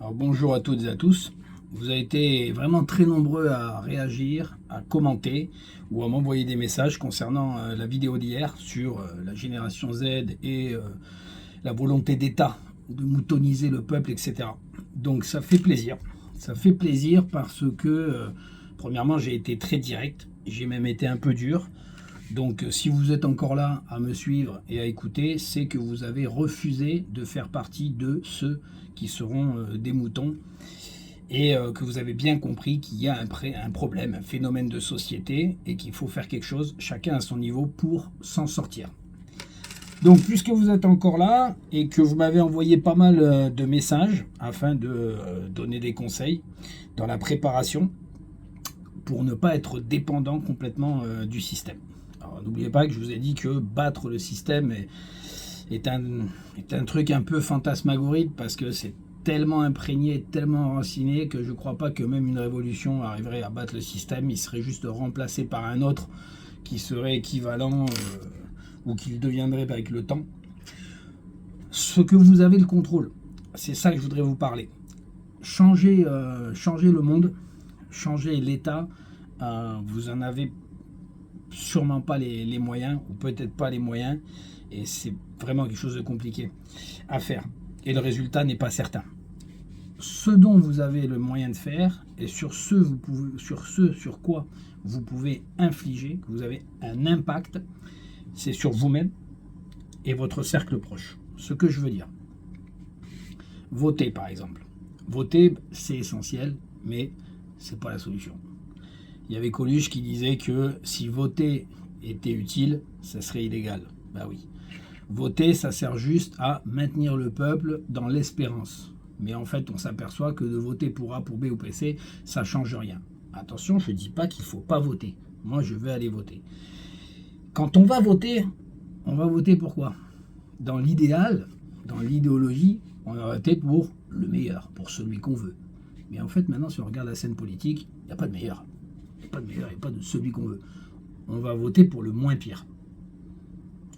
Alors bonjour à toutes et à tous. Vous avez été vraiment très nombreux à réagir, à commenter ou à m'envoyer des messages concernant la vidéo d'hier sur la génération Z et la volonté d'État de moutoniser le peuple, etc. Donc ça fait plaisir. Ça fait plaisir parce que, premièrement, j'ai été très direct, j'ai même été un peu dur. Donc si vous êtes encore là à me suivre et à écouter, c'est que vous avez refusé de faire partie de ceux qui seront des moutons et que vous avez bien compris qu'il y a un problème, un phénomène de société et qu'il faut faire quelque chose, chacun à son niveau, pour s'en sortir. Donc puisque vous êtes encore là et que vous m'avez envoyé pas mal de messages afin de donner des conseils dans la préparation pour ne pas être dépendant complètement du système. Alors n'oubliez pas que je vous ai dit que battre le système est un truc un peu fantasmagorique parce que c'est tellement imprégné, tellement enraciné que je ne crois pas que même une révolution arriverait à battre le système. Il serait juste remplacé par un autre qui serait équivalent ou qu'il deviendrait avec le temps. Ce que vous avez le contrôle, c'est ça que je voudrais vous parler. Changer le monde, changer l'État, vous en avez sûrement pas les moyens, ou peut-être pas les moyens, et c'est vraiment quelque chose de compliqué à faire. Et le résultat n'est pas certain. Ce dont vous avez le moyen de faire, et sur ce sur quoi vous pouvez infliger, que vous avez un impact, c'est sur vous-même et votre cercle proche. Ce que je veux dire. Voter, par exemple. Voter, c'est essentiel, mais c'est pas la solution. Il y avait Coluche qui disait que si voter était utile, ça serait illégal. Ben oui. Voter, ça sert juste à maintenir le peuple dans l'espérance. Mais en fait, on s'aperçoit que de voter pour A, pour B ou pour C, ça ne change rien. Attention, je ne dis pas qu'il ne faut pas voter. Moi, je vais aller voter. Quand on va voter pourquoi? Dans l'idéal, dans l'idéologie, on va voter pour le meilleur, pour celui qu'on veut. Mais en fait, maintenant, si on regarde la scène politique, il n'y a pas de meilleur. Il n'y a pas de meilleur, il n'y a pas de celui qu'on veut. On va voter pour le moins pire.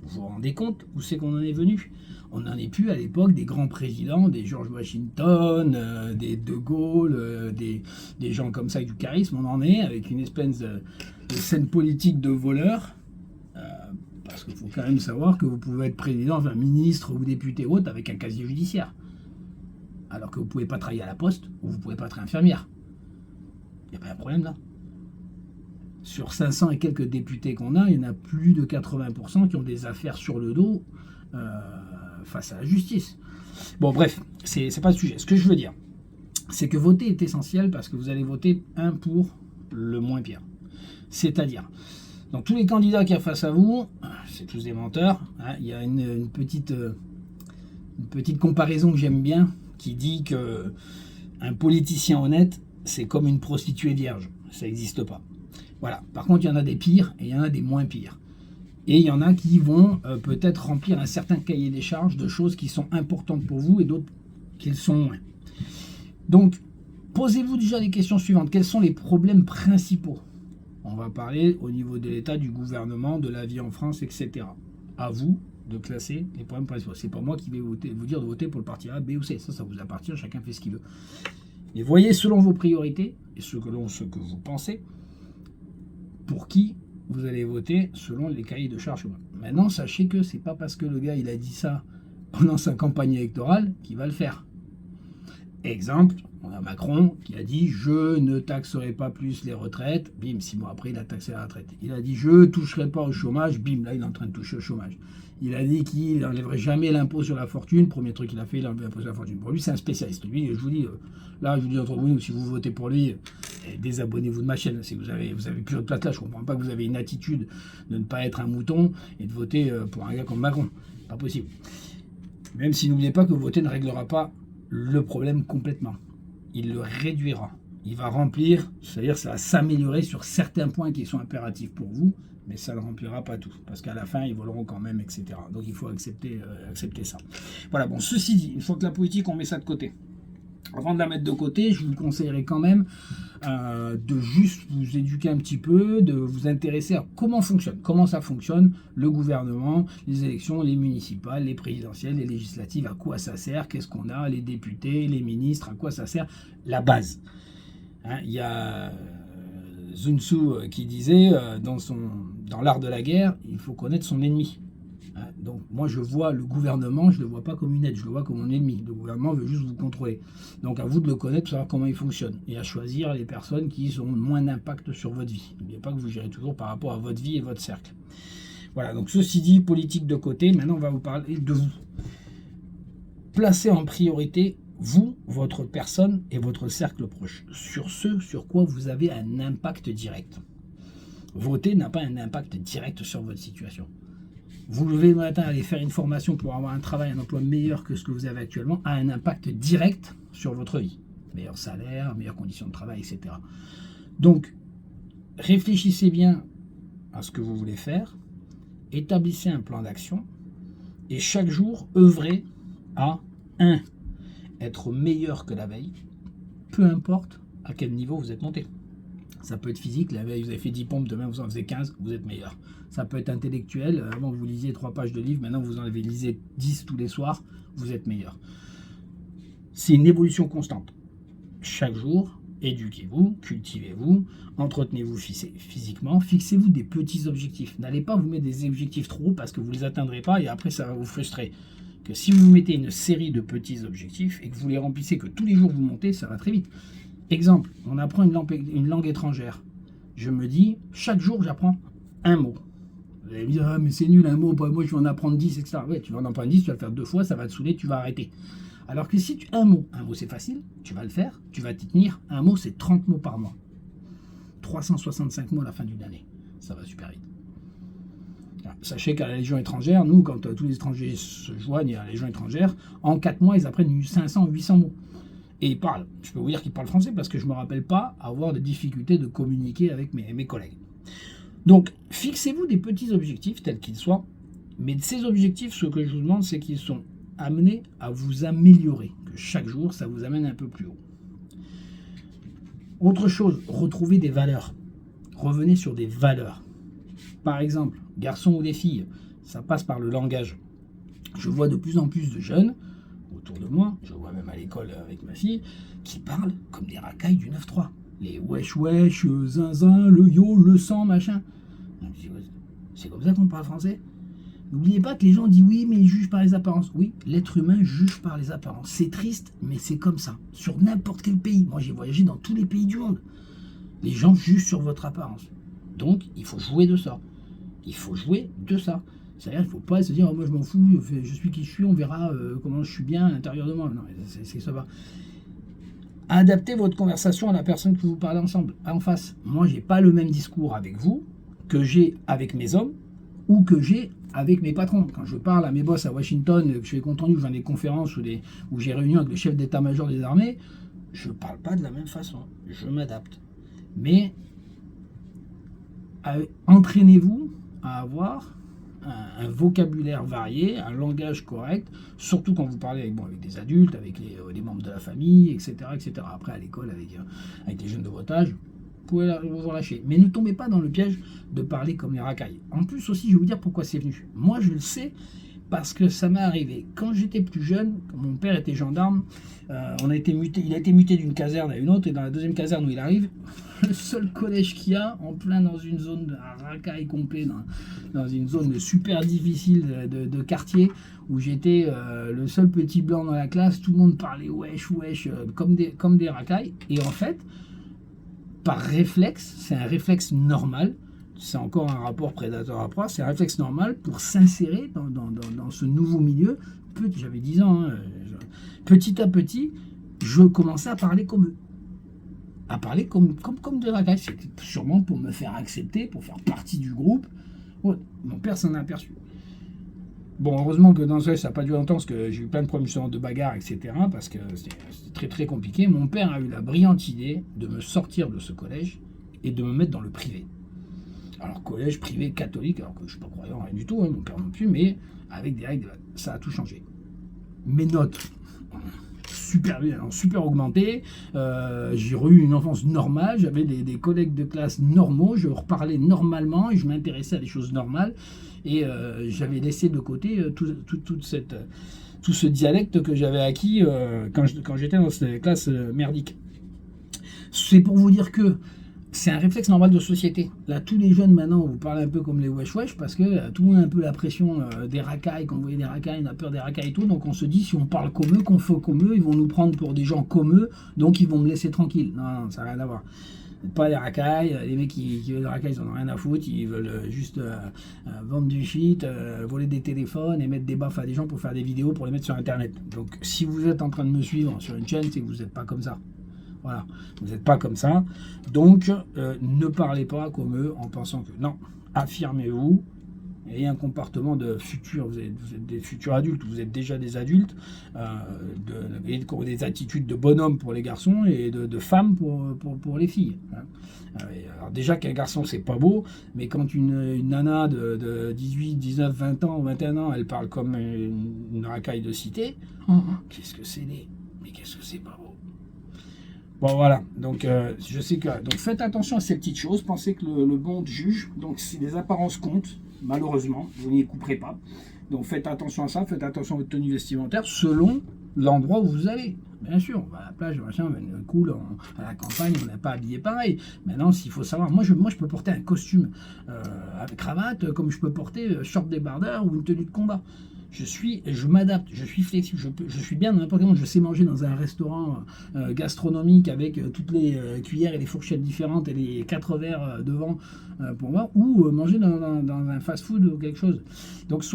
Vous vous rendez compte où c'est qu'on en est venu? On n'en est plus à l'époque des grands présidents, des George Washington, des De Gaulle, des gens comme ça avec du charisme. On en est avec une espèce de scène politique de voleurs. Parce qu'il faut quand même savoir que vous pouvez être président, enfin ministre ou député ou autre avec un casier judiciaire. Alors que vous ne pouvez pas travailler à la poste ou vous ne pouvez pas être infirmière. Il n'y a pas un problème là. Sur 500 et quelques députés qu'on a, il y en a plus de 80% qui ont des affaires sur le dos face à la justice. Bon, bref, c'est pas le sujet. Ce que je veux dire, c'est que voter est essentiel parce que vous allez voter un pour le moins pire. C'est-à-dire, dans tous les candidats qui sont face à vous, c'est tous des menteurs. Hein, il y a une petite comparaison que j'aime bien qui dit que un politicien honnête, c'est comme une prostituée vierge. Ça n'existe pas. Voilà. Par contre, il y en a des pires et il y en a des moins pires. Et il y en a qui vont peut-être remplir un certain cahier des charges de choses qui sont importantes pour vous et d'autres qui le sont moins. Donc, posez-vous déjà les questions suivantes. Quels sont les problèmes principaux? On va parler au niveau de l'État, du gouvernement, de la vie en France, etc. À vous de classer les problèmes principaux. C'est pas moi qui vais vous dire de voter pour le parti A, B ou C. Ça vous appartient, chacun fait ce qu'il veut. Et voyez selon vos priorités et selon ce que vous pensez, pour qui vous allez voter selon les cahiers de charges. Maintenant, sachez que c'est pas parce que le gars il a dit ça pendant sa campagne électorale qu'il va le faire. Exemple, on a Macron qui a dit je ne taxerai pas plus les retraites, bim, 6 mois après il a taxé la retraite. Il a dit je ne toucherai pas au chômage, bim, là il est en train de toucher au chômage. Il a dit qu'il n'enlèverait jamais l'impôt sur la fortune, premier truc qu'il a fait, il a enlevé l'impôt sur la fortune. Pour lui c'est un spécialiste. Lui, je vous dis, là je vous dis entre vous, si vous votez pour lui, désabonnez-vous de ma chaîne. Si vous avez plus de place là, je ne comprends pas que vous avez une attitude de ne pas être un mouton et de voter pour un gars comme Macron. Pas possible. Même si n'oubliez pas que voter ne réglera pas le problème complètement. Il le réduira. Il va remplir, c'est-à-dire ça va s'améliorer sur certains points qui sont impératifs pour vous, mais ça ne remplira pas tout. Parce qu'à la fin, ils voleront quand même, etc. Donc il faut accepter ça. Voilà, bon, ceci dit, une fois que la politique, on met ça de côté. Avant de la mettre de côté, je vous conseillerais quand même de juste vous éduquer un petit peu, de vous intéresser à comment ça fonctionne, le gouvernement, les élections, les municipales, les présidentielles, les législatives, à quoi ça sert, qu'est-ce qu'on a, les députés, les ministres, à quoi ça sert, la base. Hein, il y a Sun Tzu qui disait dans l'art de la guerre, il faut connaître son ennemi. Hein, donc moi je vois le gouvernement, je ne le vois pas comme une aide, je le vois comme mon ennemi. Le gouvernement veut juste vous contrôler. Donc à vous de le connaître, de savoir comment il fonctionne. Et à choisir les personnes qui ont moins d'impact sur votre vie. N'oubliez pas que vous gérez toujours par rapport à votre vie et votre cercle. Voilà, donc ceci dit, politique de côté, maintenant on va vous parler de vous. Placez en priorité vous, votre personne et votre cercle proche, sur ce sur quoi vous avez un impact direct. Voter n'a pas un impact direct sur votre situation. Vous levez le matin, aller faire une formation pour avoir un travail, un emploi meilleur que ce que vous avez actuellement, a un impact direct sur votre vie. Meilleur salaire, meilleures conditions de travail, etc. Donc, réfléchissez bien à ce que vous voulez faire, établissez un plan d'action et chaque jour, œuvrez à 1. Être meilleur que la veille, peu importe à quel niveau vous êtes monté. Ça peut être physique, la veille vous avez fait 10 pompes, demain vous en faisiez 15, vous êtes meilleur. Ça peut être intellectuel, avant vous lisiez 3 pages de livres, maintenant vous en avez lisé 10 tous les soirs, vous êtes meilleur. C'est une évolution constante. Chaque jour, éduquez-vous, cultivez-vous, entretenez-vous physiquement, fixez-vous des petits objectifs. N'allez pas vous mettre des objectifs trop hauts parce que vous ne les atteindrez pas et après ça va vous frustrer. Que si vous mettez une série de petits objectifs et que vous les remplissez, que tous les jours vous montez, ça va très vite. Exemple, on apprend une langue étrangère. Je me dis, chaque jour j'apprends un mot. Vous allez me dire, ah, mais c'est nul un mot, moi je vais en apprendre 10, etc. Ouais, tu vas en apprendre 10, tu vas le faire 2 fois, ça va te saouler, tu vas arrêter. Alors que si un mot c'est facile, tu vas le faire, tu vas t'y tenir. Un mot c'est 30 mots par mois. 365 mots à la fin d'une année. Ça va super vite. Sachez qu'à la Légion étrangère, nous, quand tous les étrangers se joignent à la Légion étrangère, en 4 mois, ils apprennent 500 ou 800 mots. Et ils parlent. Je peux vous dire qu'ils parlent français parce que je ne me rappelle pas avoir de difficulté de communiquer avec mes collègues. Donc, fixez-vous des petits objectifs, tels qu'ils soient. Mais de ces objectifs, ce que je vous demande, c'est qu'ils sont amenés à vous améliorer. Que chaque jour, ça vous amène un peu plus haut. Autre chose, retrouvez des valeurs. Revenez sur des valeurs. Par exemple, garçons ou des filles, ça passe par le langage. Je vois de plus en plus de jeunes autour de moi, je vois même à l'école avec ma fille, qui parlent comme des racailles du 9-3. Les wesh wesh, zinzin, le yo, le sang, machin. C'est comme ça qu'on parle français. N'oubliez pas que les gens disent oui, mais ils jugent par les apparences. Oui, l'être humain juge par les apparences. C'est triste, mais c'est comme ça. Sur n'importe quel pays. Moi, j'ai voyagé dans tous les pays du monde. Les gens jugent sur votre apparence. Donc, il faut jouer de ça. Il faut jouer de ça. C'est-à-dire qu'il ne faut pas se dire oh, moi je m'en fous, je suis qui je suis, on verra comment je suis bien à l'intérieur de moi. Non, c'est ça va. Adaptez votre conversation à la personne que vous parlez ensemble, en face. Moi, j'ai pas le même discours avec vous que j'ai avec mes hommes ou que j'ai avec mes patrons. Quand je parle à mes boss à Washington, que je fais compte rendu, que je viens des conférences où j'ai réunion avec le chef d'état-major des armées, je ne parle pas de la même façon. Je m'adapte. Mais entraînez-vous à avoir un vocabulaire varié, un langage correct, surtout quand vous parlez avec des adultes, avec les membres de la famille, etc. etc. Après, à l'école, avec les jeunes de votre âge, vous pouvez vous relâcher. Mais ne tombez pas dans le piège de parler comme les racailles. En plus aussi, je vais vous dire pourquoi c'est venu. Moi, je le sais parce que ça m'est arrivé. Quand j'étais plus jeune, quand mon père était gendarme, il a été muté d'une caserne à une autre, et dans la deuxième caserne où il arrive, le seul collège qu'il y a, en plein dans une zone de racaille complet, dans une zone super difficile de quartier, où j'étais le seul petit blanc dans la classe, tout le monde parlait wesh, wesh, comme des racailles. Et en fait, par réflexe, c'est un réflexe normal, c'est encore un rapport prédateur-proie, c'est un réflexe normal pour s'insérer dans ce nouveau milieu. J'avais 10 ans, hein, petit à petit, je commençais à parler comme eux. À parler comme des racailles. C'était sûrement pour me faire accepter, pour faire partie du groupe. Ouais, mon père s'en a aperçu. Bon, heureusement que dans ce cas, ça n'a pas duré longtemps, parce que j'ai eu plein de problèmes justement de bagarres, etc. Parce que c'était très très compliqué. Mon père a eu la brillante idée de me sortir de ce collège et de me mettre dans le privé. Alors, collège privé catholique, alors que je ne suis pas croyant, rien du tout, hein, mon père non plus, mais avec des règles, ça a tout changé. Mes notes, super augmenté. J'ai eu une enfance normale, j'avais des collègues de classe normaux, je reparlais normalement et je m'intéressais à des choses normales. Et j'avais laissé de côté tout ce dialecte que j'avais acquis quand j'étais dans cette classe merdique. C'est pour vous dire que c'est un réflexe normal de société. Là, tous les jeunes maintenant, vous parlez un peu comme les wesh-wesh parce que tout le monde a un peu la pression des racailles. Quand vous voyez des racailles, on a peur des racailles et tout. Donc on se dit, si on parle comme eux, qu'on fait comme eux, ils vont nous prendre pour des gens comme eux, donc ils vont me laisser tranquille. Non, ça n'a rien à voir. Pas les racailles, les mecs qui veulent des racailles, ils n'en ont rien à foutre, ils veulent juste vendre du shit, voler des téléphones et mettre des baffes à des gens pour faire des vidéos pour les mettre sur internet. Donc si vous êtes en train de me suivre sur une chaîne, c'est que vous n'êtes pas comme ça. Voilà, vous n'êtes pas comme ça. Donc ne parlez pas comme eux en pensant que non, affirmez-vous. Ayez un comportement de futur, vous êtes des futurs adultes, vous êtes déjà des adultes, des attitudes de bonhomme pour les garçons et de femmes pour les filles. Alors déjà qu'un garçon c'est pas beau, mais quand une nana de 18, 19, 20 ans, 21 ans, elle parle comme une racaille de cité, qu'est-ce que c'est laid, mais qu'est-ce que c'est pas beau. Bon voilà, donc je sais que donc faites attention à ces petites choses, pensez que le monde juge, donc si les apparences comptent, malheureusement, vous n'y couperez pas. Donc faites attention à ça, faites attention à votre tenue vestimentaire selon l'endroit où vous allez. Bien sûr, on va à la plage, machin, on est cool, à la campagne, on n'est pas habillé pareil. Maintenant, s'il faut savoir, moi je peux porter un costume avec cravate, comme je peux porter short débardeur ou une tenue de combat. Je m'adapte, je suis flexible, je suis bien dans n'importe quel. Je sais manger dans un restaurant gastronomique avec toutes les cuillères et les fourchettes différentes et les 4 verres devant pour moi, ou manger dans un fast-food ou quelque chose. Donc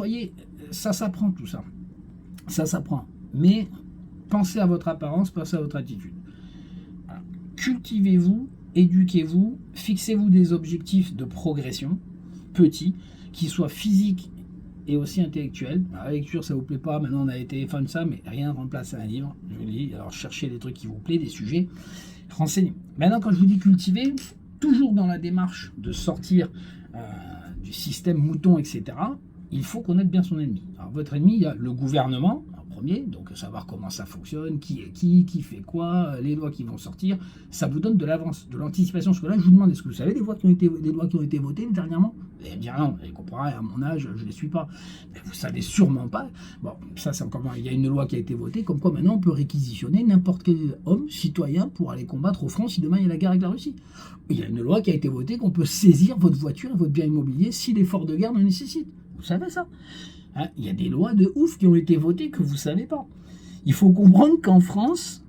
ça s'apprend tout ça. Ça s'apprend. Mais pensez à votre apparence, pensez à votre attitude. Voilà. Cultivez-vous, éduquez-vous, fixez-vous des objectifs de progression petits, qui soient physiques et aussi intellectuel. La lecture, ça vous plaît pas, maintenant on a été fan de ça, mais rien ne remplace un livre. Je vous dis, alors cherchez des trucs qui vous plaisent, des sujets, renseignez. Maintenant, quand je vous dis cultiver, toujours dans la démarche de sortir du système mouton, etc., il faut connaître bien son ennemi. Alors, votre ennemi, il y a le gouvernement, en premier, donc savoir comment ça fonctionne, qui est qui fait quoi, les lois qui vont sortir, ça vous donne de l'avance, de l'anticipation. Parce que là, je vous demande, est-ce que vous savez les lois qui ont été votées dernièrement? Eh bien non, et comparé à mon âge, je ne les suis pas. Mais vous ne savez sûrement pas. Bon, ça c'est encore... Il y a une loi qui a été votée, comme quoi maintenant on peut réquisitionner n'importe quel homme, citoyen, pour aller combattre au front si demain il y a la guerre avec la Russie. Il y a une loi qui a été votée qu'on peut saisir votre voiture et votre bien immobilier si l'effort de guerre le nécessite. Vous savez ça? Hein, il y a des lois de ouf qui ont été votées que vous ne savez pas. Il faut comprendre qu'en France,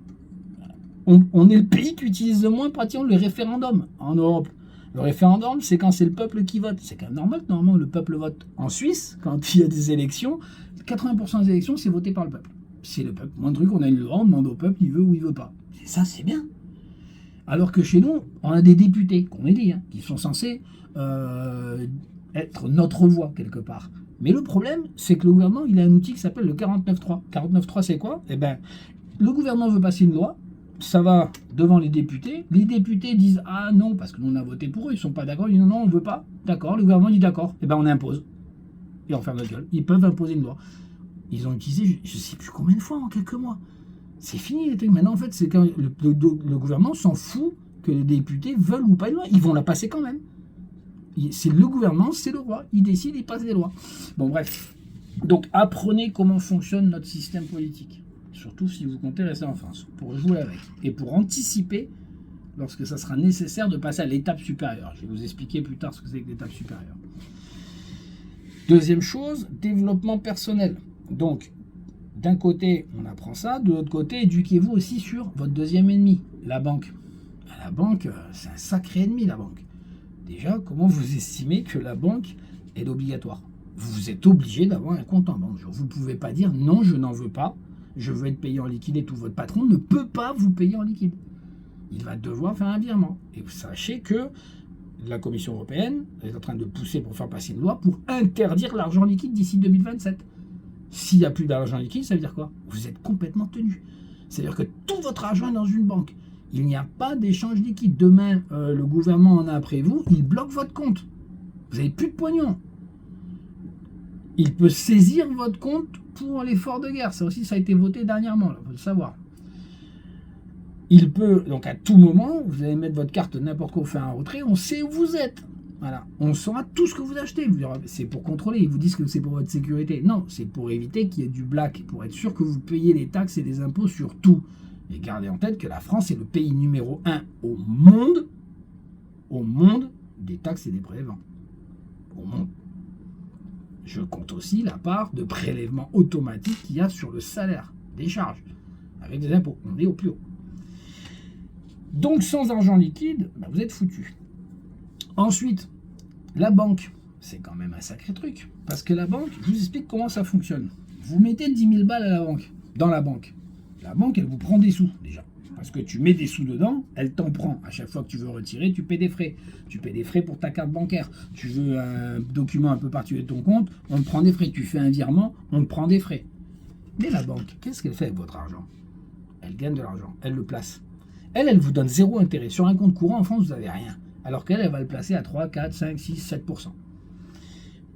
on est le pays qui utilise le moins pratiquement le référendum en Europe. Le référendum, c'est quand c'est le peuple qui vote. C'est quand même normal que normalement le peuple vote. En Suisse, quand il y a des élections, 80% des élections, c'est voté par le peuple. C'est le peuple. Moins de trucs, on a une loi, on demande au peuple, il veut ou il veut pas. Et ça, c'est bien. Alors que chez nous, on a des députés, qu'on élit, qui sont censés être notre voix, quelque part. Mais le problème, c'est que le gouvernement, il a un outil qui s'appelle le 49.3. 49.3, c'est quoi? Eh bien, le gouvernement veut passer une loi, ça va devant les députés disent ah non, parce que nous on a voté pour eux, ils ne sont pas d'accord, ils disent non, on ne veut pas, d'accord, le gouvernement dit d'accord, et ben on impose, et on ferme notre gueule, ils peuvent imposer une loi. Ils ont utilisé, je ne sais plus combien de fois en quelques mois, c'est fini les trucs, maintenant en fait, c'est quand le gouvernement s'en fout que les députés veulent ou pas une loi, ils vont la passer quand même. C'est le gouvernement, c'est le roi, il décide, il passe des lois. Bon bref, donc apprenez comment fonctionne notre système politique. Surtout si vous comptez rester en France, pour jouer avec et pour anticiper lorsque ça sera nécessaire de passer à l'étape supérieure. Je vais vous expliquer plus tard ce que c'est que l'étape supérieure. Deuxième chose, développement personnel. Donc, d'un côté, on apprend ça, de l'autre côté, éduquez-vous aussi sur votre deuxième ennemi, la banque. La banque, c'est un sacré ennemi, la banque. Déjà, comment vous estimez que la banque est obligatoire? Vous êtes obligé d'avoir un compte en banque. Vous ne pouvez pas dire non, je n'en veux pas. Je veux être payé en liquide et tout. Votre patron ne peut pas vous payer en liquide. Il va devoir faire un virement. Et vous sachez que la Commission européenne est en train de pousser pour faire passer une loi pour interdire l'argent liquide d'ici 2027. S'il n'y a plus d'argent liquide, ça veut dire quoi? Vous êtes complètement tenu. C'est-à-dire que tout votre argent est dans une banque. Il n'y a pas d'échange liquide. Demain, le gouvernement en a après vous, il bloque votre compte. Vous n'avez plus de pognon. Il peut saisir votre compte pour l'effort de guerre. Ça aussi, ça a été voté dernièrement, il faut le savoir. Il peut, donc à tout moment, vous allez mettre votre carte n'importe quoi, faire un retrait, on sait où vous êtes. Voilà, on saura tout ce que vous achetez. C'est pour contrôler, ils vous disent que c'est pour votre sécurité. Non, c'est pour éviter qu'il y ait du black, pour être sûr que vous payez les taxes et les impôts sur tout. Et gardez en tête que la France est le pays numéro 1 au monde des taxes et des prélèvements. Au monde. Je compte aussi la part de prélèvement automatique qu'il y a sur le salaire, des charges, avec des impôts. On est au plus haut. Donc sans argent liquide, vous êtes foutu. Ensuite, la banque, c'est quand même un sacré truc. Parce que la banque, je vous explique comment ça fonctionne. Vous mettez 10 000 balles à la banque, dans la banque. La banque, elle vous prend des sous, déjà. Parce que tu mets des sous dedans, elle t'en prend. À chaque fois que tu veux retirer, tu paies des frais. Tu paies des frais pour ta carte bancaire. Tu veux un document un peu particulier de ton compte, on te prend des frais. Tu fais un virement, on te prend des frais. Mais la banque, qu'est-ce qu'elle fait avec votre argent? Elle gagne de l'argent, elle le place. Elle vous donne zéro intérêt. Sur un compte courant, en France, vous n'avez rien. Alors qu'elle, elle va le placer à 3, 4, 5, 6, 7%.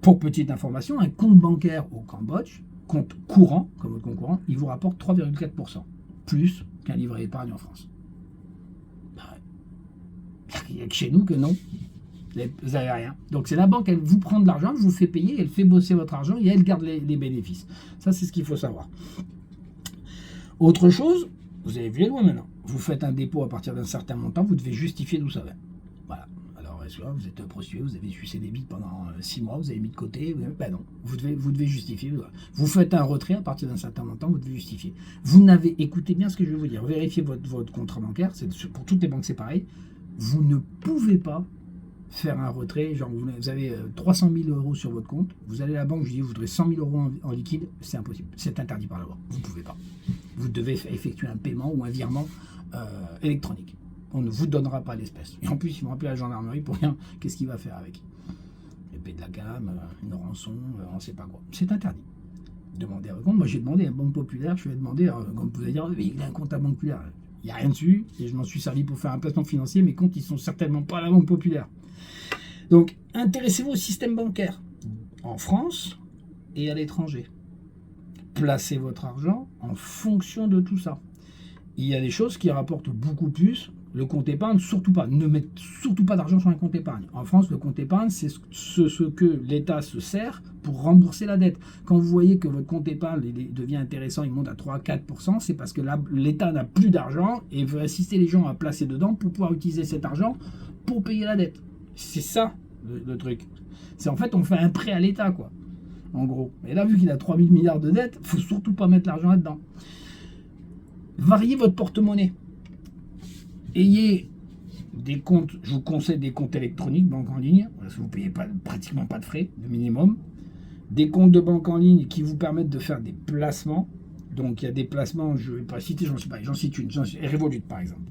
Pour petite information, un compte bancaire au Cambodge, compte courant, comme votre compte courant, il vous rapporte 3,4%. Plus qu'un livret épargne en France. Il n'y a que chez nous que non. Vous n'avez rien. Donc c'est la banque, elle vous prend de l'argent, elle vous fait payer, elle fait bosser votre argent et elle garde les bénéfices. Ça, c'est ce qu'il faut savoir. Autre chose, vous avez vu loin maintenant. Vous faites un dépôt à partir d'un certain montant, vous devez justifier d'où ça vient. Voilà. Alors, vous êtes prostitué, vous avez sucé des bites pendant 6 mois, vous avez mis de côté. Non, vous devez justifier. Vous faites un retrait à partir d'un certain montant, vous devez justifier. Vous n'avez, écoutez bien ce que je vais vous dire, vérifiez votre contrat bancaire, pour toutes les banques c'est pareil. Vous ne pouvez pas faire un retrait, genre vous avez 300 000 euros sur votre compte, vous allez à la banque, je dis vous voudrez 100 000 euros en liquide, c'est impossible, c'est interdit par la loi, vous ne pouvez pas. Vous devez effectuer un paiement ou un virement électronique. On ne vous donnera pas l'espèce. Et en plus, ils vont appeler la gendarmerie pour rien. Qu'est-ce qu'il va faire avec? Épée de la gamme, une rançon, on ne sait pas quoi. C'est interdit. Demandez à votre compte. Moi, j'ai demandé à Banque Populaire, je vais demander, comme vous allez dire, il a un compte à Banque Populaire. Il n'y a rien dessus, et je m'en suis servi pour faire un placement financier. Mes comptes, ils ne sont certainement pas à la Banque Populaire. Donc, intéressez-vous au système bancaire en France et à l'étranger. Placez votre argent en fonction de tout ça. Il y a des choses qui rapportent beaucoup plus. Le compte épargne, surtout pas. Ne mettez surtout pas d'argent sur un compte épargne. En France, le compte épargne, c'est ce que l'État se sert pour rembourser la dette. Quand vous voyez que votre compte épargne devient intéressant, il monte à 3-4%, c'est parce que l'État n'a plus d'argent et veut assister les gens à placer dedans pour pouvoir utiliser cet argent pour payer la dette. C'est ça le truc. C'est en fait, on fait un prêt à l'État, quoi. En gros. Et là, vu qu'il a 3 000 milliards de dettes, il ne faut surtout pas mettre l'argent là-dedans. Variez votre porte-monnaie. Ayez des comptes, je vous conseille des comptes électroniques, banque en ligne, parce que vous ne payez pratiquement pas de frais, le minimum. Des comptes de banque en ligne qui vous permettent de faire des placements. Donc il y a des placements, je ne vais pas citer, j'en cite une, Revolut par exemple.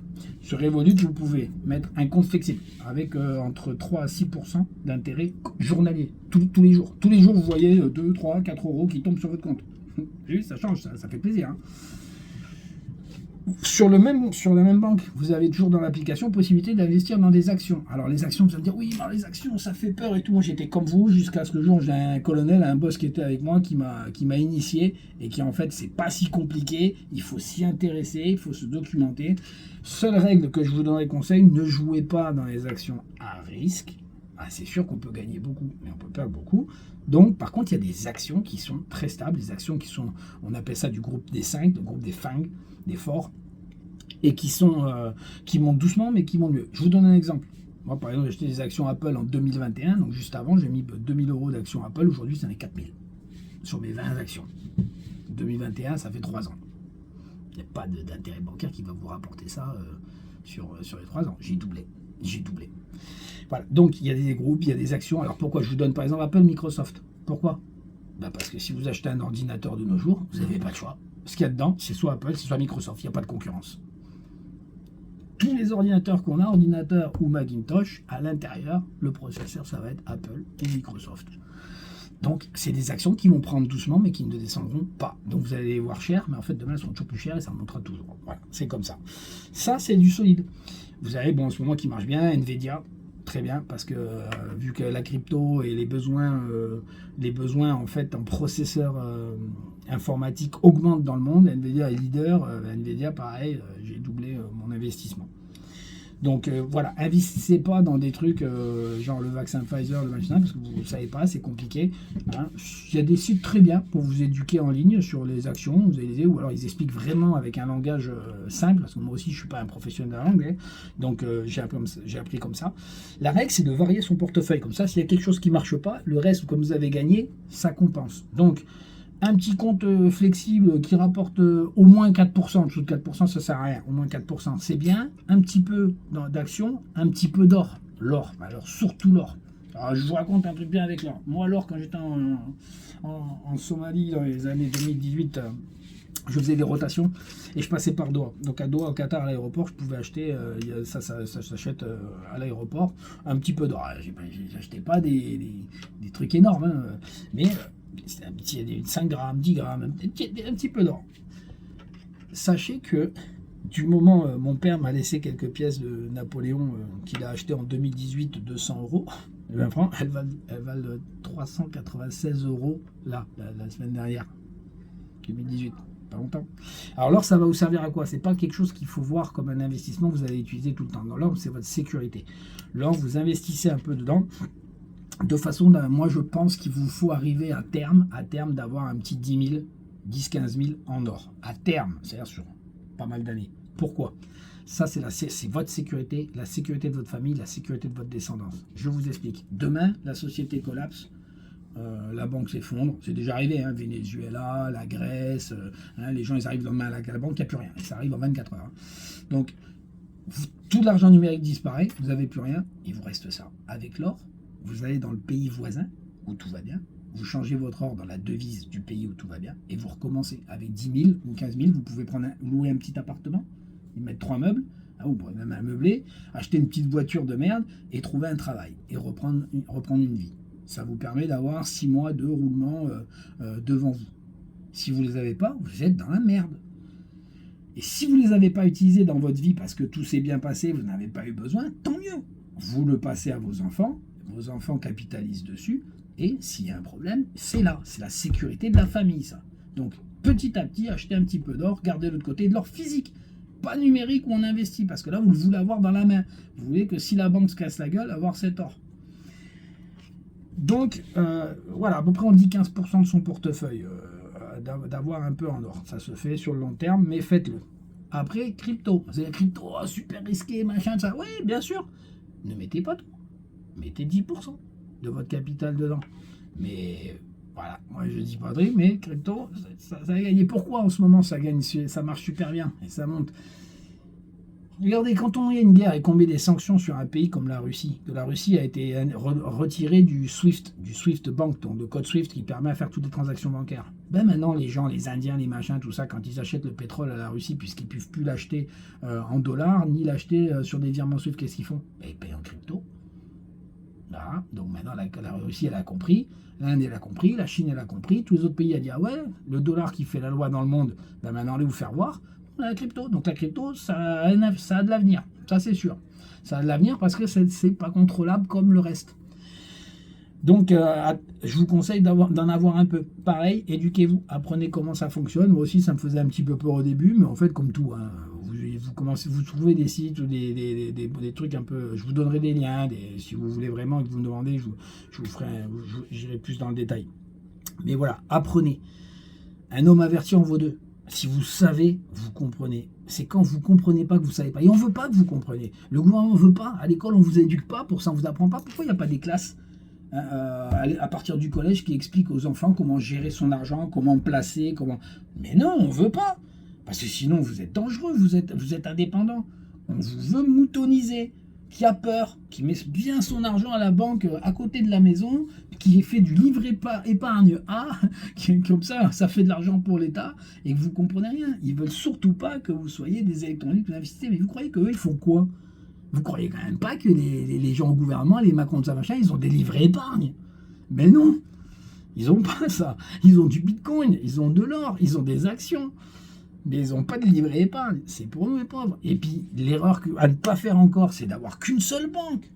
Sur Revolut, vous pouvez mettre un compte flexible avec entre 3 à 6% d'intérêt journalier, tous les jours. Tous les jours, vous voyez 2, 3, 4 euros qui tombent sur votre compte. Oui, ça change, ça fait plaisir. Hein. Sur la même banque, vous avez toujours dans l'application possibilité d'investir dans des actions. Alors les actions, vous allez me dire, oui, les actions, ça fait peur et tout. Moi, j'étais comme vous jusqu'à ce que le jour, j'ai un colonel, un boss qui était avec moi, qui m'a initié et qui, en fait, c'est pas si compliqué. Il faut s'y intéresser, il faut se documenter. Seule règle que je vous donnerai conseil, ne jouez pas dans les actions à risque. Ah, c'est sûr qu'on peut gagner beaucoup, mais on peut perdre beaucoup. Donc, par contre, il y a des actions qui sont très stables, des actions qui sont, on appelle ça du groupe des 5, le groupe des FANG, des forts, et qui montent doucement, mais qui montent mieux. Je vous donne un exemple. Moi, par exemple, j'ai acheté des actions Apple en 2021, donc juste avant, j'ai mis 2 000 euros d'actions Apple. Aujourd'hui, c'en est 4 000 sur mes 20 actions. 2021, ça fait 3 ans. Il n'y a pas d'intérêt bancaire qui va vous rapporter ça sur les 3 ans. J'ai doublé. Voilà. Donc, il y a des groupes, il y a des actions. Alors, pourquoi je vous donne, par exemple, Apple, Microsoft? Pourquoi? Parce que si vous achetez un ordinateur de nos jours, vous n'avez pas le choix. Ce qu'il y a dedans, c'est soit Apple, c'est soit Microsoft. Il n'y a pas de concurrence. Tous les ordinateurs qu'on a, ordinateur ou Macintosh, à l'intérieur, le processeur, ça va être Apple ou Microsoft. Donc, c'est des actions qui vont prendre doucement, mais qui ne descendront pas. Donc, vous allez les voir cher, mais en fait, demain, elles seront toujours plus chères et ça remontera toujours. Voilà, c'est comme ça. Ça, c'est du solide. Vous avez, en ce moment, qui marche bien, Nvidia, très bien, parce que vu que la crypto et les besoins en fait en processeurs informatiques augmentent dans le monde, Nvidia est leader. Nvidia, pareil, j'ai doublé mon investissement. Donc voilà, investissez pas dans des trucs genre le vaccin Pfizer, le machin, parce que vous ne savez pas, c'est compliqué. Hein. Il y a des sites très bien pour vous éduquer en ligne sur les actions, vous allez, ou alors ils expliquent vraiment avec un langage simple, parce que moi aussi je ne suis pas un professionnel de la langue, donc j'ai appris comme ça. La règle, c'est de varier son portefeuille, comme ça, s'il y a quelque chose qui ne marche pas, le reste, comme vous avez gagné, ça compense. Donc, un petit compte flexible qui rapporte au moins 4%, en dessous de 4%, ça sert à rien, au moins 4%, c'est bien, un petit peu d'actions, un petit peu d'or, alors surtout l'or. Alors je vous raconte un truc bien avec l'or. Moi l'or, quand j'étais en Somalie dans les années 2018, je faisais des rotations et je passais par Doha. Donc à Doha, au Qatar, à l'aéroport, je pouvais acheter, ça s'achète à l'aéroport, un petit peu d'or. J'achetais pas des trucs énormes, hein, mais c'était un petit 5 grammes, 10 grammes, un petit peu d'or. Sachez que du moment mon père m'a laissé quelques pièces de Napoléon qu'il a acheté en 2018, 200 euros, 20 francs, elles valent 396 euros là, la semaine dernière, 2018. Pas longtemps. Alors l'or, ça va vous servir à quoi? C'est pas quelque chose qu'il faut voir comme un investissement que vous allez utiliser tout le temps. L'or, c'est votre sécurité. L'or, vous investissez un peu dedans. De façon, moi je pense qu'il vous faut arriver à terme d'avoir un petit 10 000, 10 15 000 en or. À terme, c'est-à-dire sur pas mal d'années. Pourquoi? Ça, c'est votre sécurité, la sécurité de votre famille, la sécurité de votre descendance. Je vous explique. Demain, la société collapse. La banque s'effondre, c'est déjà arrivé, hein, Venezuela, la Grèce, hein, les gens ils arrivent demain à la banque, il n'y a plus rien, et ça arrive en 24 heures. Hein. Donc, tout l'argent numérique disparaît, vous n'avez plus rien, il vous reste ça. Avec l'or, vous allez dans le pays voisin, où tout va bien, vous changez votre or dans la devise du pays où tout va bien, et vous recommencez. Avec 10 000 ou 15 000, vous pouvez louer un petit appartement, y mettre 3 meubles, vous pourrez même ameubler, acheter une petite voiture de merde, et trouver un travail, et reprendre une vie. Ça vous permet d'avoir 6 mois de roulement devant vous. Si vous ne les avez pas, vous êtes dans la merde. Et si vous ne les avez pas utilisés dans votre vie parce que tout s'est bien passé, vous n'avez pas eu besoin, tant mieux. Vous le passez à vos enfants capitalisent dessus, et s'il y a un problème, c'est là. C'est la sécurité de la famille, ça. Donc, petit à petit, achetez un petit peu d'or, gardez de l'autre côté de l'or physique. Pas numérique où on investit, parce que là, vous le voulez avoir dans la main. Vous voulez que si la banque se casse la gueule, avoir cet or. Donc, voilà, à peu près on dit 15% de son portefeuille d'avoir un peu en or. Ça se fait sur le long terme, mais faites-le. Après, crypto. C'est la crypto, super risqué, machin, ça. Oui, bien sûr. Ne mettez pas tout. Mettez 10% de votre capital dedans. Mais voilà, moi je dis pas de rire, mais crypto, ça a gagné. Pourquoi en ce moment ça gagne, ça marche super bien et ça monte? Regardez, quand il y a une guerre et qu'on met des sanctions sur un pays comme la Russie, que la Russie a été retirée du SWIFT Bank, donc le code SWIFT qui permet de faire toutes les transactions bancaires. Ben maintenant, les gens, les Indiens, les machins, tout ça, quand ils achètent le pétrole à la Russie, puisqu'ils ne peuvent plus l'acheter en dollars, ni l'acheter sur des virements SWIFT, qu'est-ce qu'ils font? Ben, ils payent en crypto. Voilà. Donc maintenant, la Russie, elle a compris, l'Inde, elle a compris, la Chine, elle a compris, tous les autres pays, elle dit, ah ouais, le dollar qui fait la loi dans le monde, ben maintenant, allez vous faire voir. La crypto. Donc la crypto, ça a de l'avenir, ça c'est sûr. Ça a de l'avenir parce que c'est pas contrôlable comme le reste. Donc je vous conseille d'en avoir un peu. Pareil, éduquez-vous, apprenez comment ça fonctionne. Moi aussi, ça me faisait un petit peu peur au début, mais en fait, comme tout, hein, vous trouvez des sites ou des trucs un peu. Je vous donnerai des liens, si vous voulez vraiment que vous me demandez, j'irai plus dans le détail. Mais voilà, apprenez. Un homme averti en vaut deux. Si vous savez, vous comprenez. C'est quand vous ne comprenez pas que vous ne savez pas. Et on ne veut pas que vous compreniez. Le gouvernement ne veut pas. À l'école, on ne vous éduque pas. Pour ça, on ne vous apprend pas. Pourquoi il n'y a pas des classes à partir du collège qui expliquent aux enfants comment gérer son argent, comment placer, comment... Mais non, on ne veut pas. Parce que sinon, vous êtes dangereux. Vous êtes indépendant. On vous veut moutoniser. Qui a peur, qui met bien son argent à la banque à côté de la maison, qui fait du livret épargne A, comme ça fait de l'argent pour l'État, et que vous comprenez rien. Ils veulent surtout pas que vous soyez des électrons libres, que vous investissez. Mais vous croyez qu'eux, ils font quoi? Vous croyez quand même pas que les gens au gouvernement, les Macron de ça machin, ils ont des livrets épargne? Mais non, ils ont pas ça. Ils ont du bitcoin, ils ont de l'or, ils ont des actions. Mais ils n'ont pas de livret épargne. C'est pour nous les pauvres. Et puis, l'erreur à ne pas faire encore, c'est d'avoir qu'une seule banque.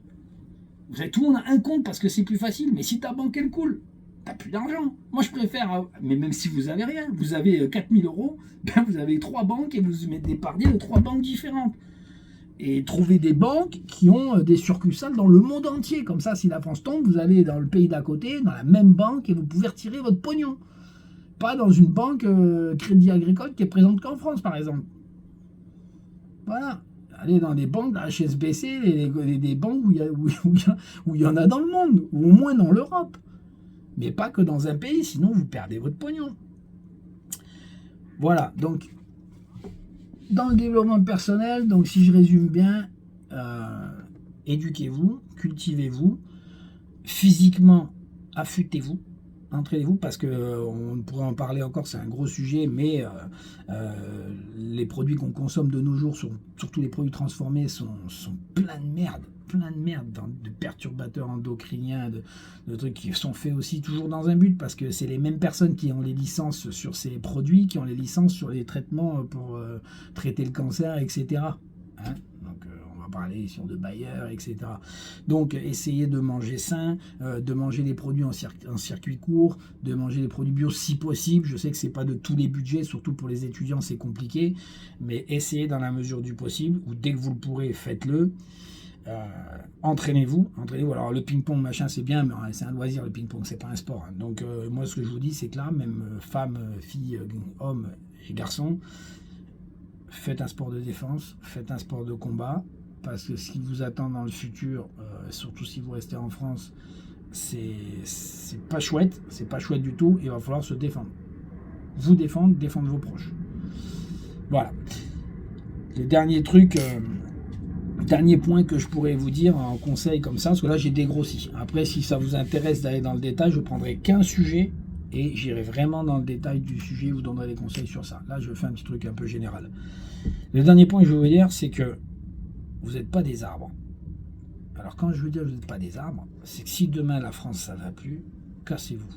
Tout le monde a un compte parce que c'est plus facile. Mais si ta banque, elle coule, t'as plus d'argent. Moi, je préfère, mais même si vous avez rien, vous avez 4000 euros, ben vous avez 3 banques et vous mettez épargné de 3 banques différentes. Et trouver des banques qui ont des succursales dans le monde entier. Comme ça, si la France tombe, vous allez dans le pays d'à côté, dans la même banque, et vous pouvez retirer votre pognon. Pas dans une banque Crédit Agricole qui est présente qu'en France, par exemple. Voilà. Allez dans des banques, la HSBC, des banques où il y en a dans le monde, ou au moins dans l'Europe. Mais pas que dans un pays, sinon vous perdez votre pognon. Voilà, donc, dans le développement personnel, donc si je résume bien, éduquez-vous, cultivez-vous, physiquement, affûtez-vous, entraînez-vous, parce qu'on pourrait en parler encore, c'est un gros sujet, mais les produits qu'on consomme de nos jours, surtout les produits transformés, sont pleins de merde, de perturbateurs endocriniens, de trucs qui sont faits aussi toujours dans un but, parce que c'est les mêmes personnes qui ont les licences sur ces produits, qui ont les licences sur les traitements pour traiter le cancer, etc. Hein, donc, on va parler sur de Bayer, etc. Donc, essayez de manger sain, de manger des produits en circuit court, de manger des produits bio si possible. Je sais que c'est pas de tous les budgets, surtout pour les étudiants, c'est compliqué, mais essayez dans la mesure du possible, ou dès que vous le pourrez, faites-le. Entraînez-vous. Alors le ping-pong machin c'est bien, mais c'est un loisir, le ping-pong c'est pas un sport, hein. Donc moi ce que je vous dis c'est que là, même femmes, filles, hommes et garçons, faites un sport de défense, faites un sport de combat, parce que ce qui vous attend dans le futur, surtout si vous restez en France, c'est pas chouette, du tout, et il va falloir se défendre. Vous défendre vos proches. Voilà. Les derniers trucs, dernier point que je pourrais vous dire en conseil comme ça, parce que là j'ai dégrossi. Après, si ça vous intéresse d'aller dans le détail, je prendrai qu'un sujet et j'irai vraiment dans le détail du sujet, vous donnerai des conseils sur ça. Là, je fais un petit truc un peu général. Le dernier point que je veux vous dire, c'est que vous n'êtes pas des arbres. Alors quand je veux dire que vous n'êtes pas des arbres, c'est que si demain la France ça ne va plus, cassez-vous.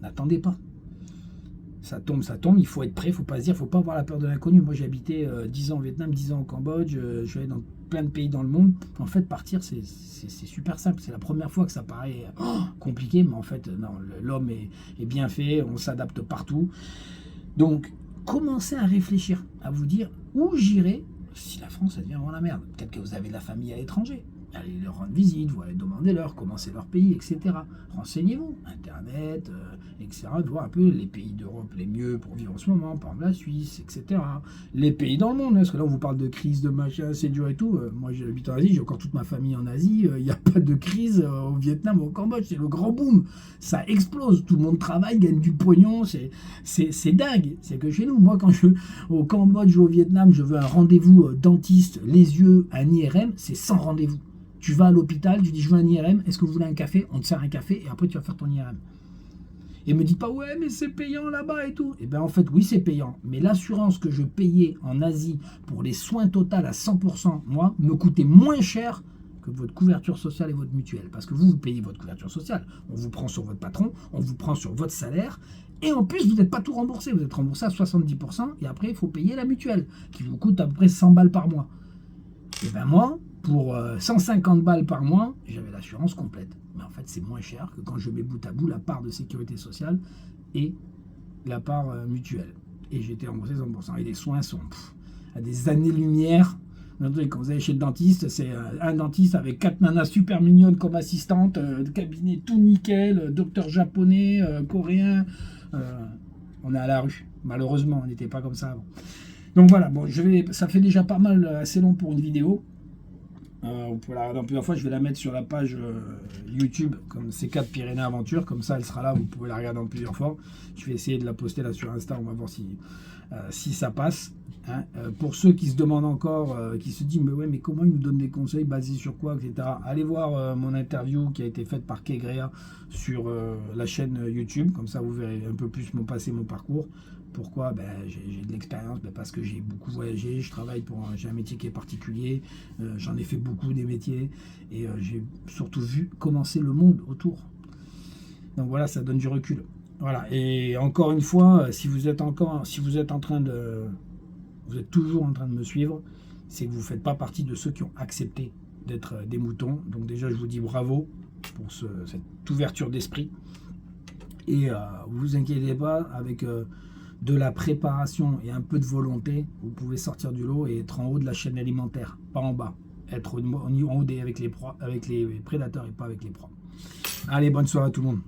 N'attendez pas. Ça tombe, il faut être prêt, il ne faut pas se dire, il ne faut pas avoir la peur de l'inconnu. Moi j'ai habité 10 ans au Vietnam, 10 ans au Cambodge, je suis allé dans plein de pays dans le monde. En fait, partir, c'est super simple. C'est la première fois que ça paraît compliqué, mais en fait, non, l'homme est bien fait, on s'adapte partout. Donc, commencez à réfléchir, à vous dire où j'irai si la France, ça devient vraiment la merde. Peut-être que vous avez de la famille à l'étranger. Allez leur rendre visite, vous allez demander leur comment c'est leur pays, etc. Renseignez-vous, Internet, etc. De voir un peu les pays d'Europe les mieux pour vivre en ce moment, par exemple la Suisse, etc. Les pays dans le monde, parce que là on vous parle de crise, de machin, c'est dur et tout. Moi j'habite en Asie, j'ai encore toute ma famille en Asie, il n'y a pas de crise au Vietnam, au Cambodge, c'est le grand boom. Ça explose, tout le monde travaille, gagne du pognon, c'est dingue. C'est que chez nous, moi quand je au Cambodge ou au Vietnam, je veux un rendez-vous dentiste, les yeux, un IRM, c'est sans rendez-vous. Tu vas à l'hôpital, tu dis je veux un IRM, est-ce que vous voulez un café? On te sert un café et après tu vas faire ton IRM. Et me dites pas ouais mais c'est payant là-bas et tout. Et bien en fait oui c'est payant, mais l'assurance que je payais en Asie pour les soins totaux à 100%, moi, me coûtait moins cher que votre couverture sociale et votre mutuelle. Parce que vous payez votre couverture sociale, on vous prend sur votre patron, on vous prend sur votre salaire, et en plus vous n'êtes pas tout remboursé, vous êtes remboursé à 70%, et après il faut payer la mutuelle, qui vous coûte à peu près 100 balles par mois. Et ben moi, pour 150 balles par mois, j'avais l'assurance complète. Mais en fait, c'est moins cher que quand je mets bout à bout la part de sécurité sociale et la part mutuelle. Et j'étais remboursé 100%. Et les soins sont à des années-lumière. Quand vous allez chez le dentiste, c'est un dentiste avec 4 nanas super mignonnes comme assistantes, cabinet tout nickel, docteur japonais, coréen. On est à la rue. Malheureusement, on n'était pas comme ça avant. Donc voilà, bon, ça fait déjà pas mal, assez long pour une vidéo. Vous pouvez la regarder plusieurs fois, je vais la mettre sur la page YouTube, comme C4 Pyrénées Aventure, comme ça elle sera là, vous pouvez la regarder en plusieurs fois. Je vais essayer de la poster là sur Insta, on va voir si ça passe. Hein. Pour ceux qui se demandent encore, qui se disent mais ouais mais comment ils nous donnent des conseils basés sur quoi, etc. Allez voir mon interview qui a été faite par Kegrea sur la chaîne YouTube, comme ça vous verrez un peu plus mon passé, mon parcours. Pourquoi? J'ai de l'expérience, parce que j'ai beaucoup voyagé, j'ai un métier qui est particulier, j'en ai fait beaucoup des métiers, et j'ai surtout vu commencer le monde autour. Donc voilà, ça donne du recul. Voilà, et encore une fois, si vous êtes toujours en train de me suivre, c'est que vous ne faites pas partie de ceux qui ont accepté d'être des moutons. Donc déjà, je vous dis bravo pour cette ouverture d'esprit. Et vous inquiétez pas, avec de la préparation et un peu de volonté, vous pouvez sortir du lot et être en haut de la chaîne alimentaire, pas en bas. Être en haut avec les prédateurs et pas avec les proies. Allez, bonne soirée à tout le monde.